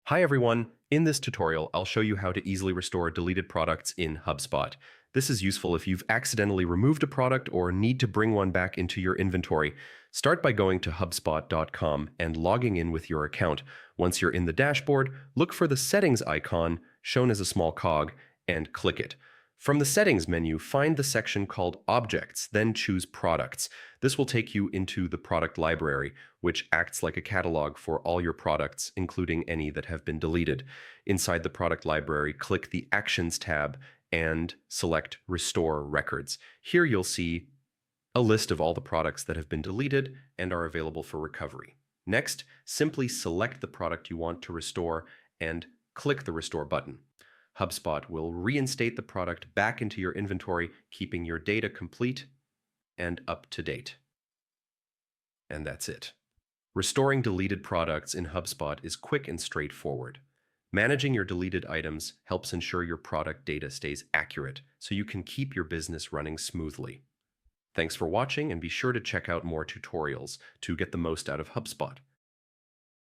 Hi everyone, in this tutorial I'll show you how to easily restore deleted products in HubSpot. This is useful if you've accidentally removed a product or need to bring one back into your inventory. Start by going to hubspot.com and logging in with your account. Once you're in the dashboard, look for the settings icon shown as a small cog and click it. From the settings menu, find the section called Objects, then choose Products. This will take you into the product library, which acts like a catalog for all your products, including any that have been deleted. Inside the product library, click the Actions tab and select Restore Records. Here you'll see a list of all the products that have been deleted and are available for recovery. Next, simply select the product you want to restore and click the Restore button. HubSpot will reinstate the product back into your inventory, keeping your data complete and up to date. And that's it. Restoring deleted products in HubSpot is quick and straightforward. Managing your deleted items helps ensure your product data stays accurate so you can keep your business running smoothly. Thanks for watching, and be sure to check out more tutorials to get the most out of HubSpot.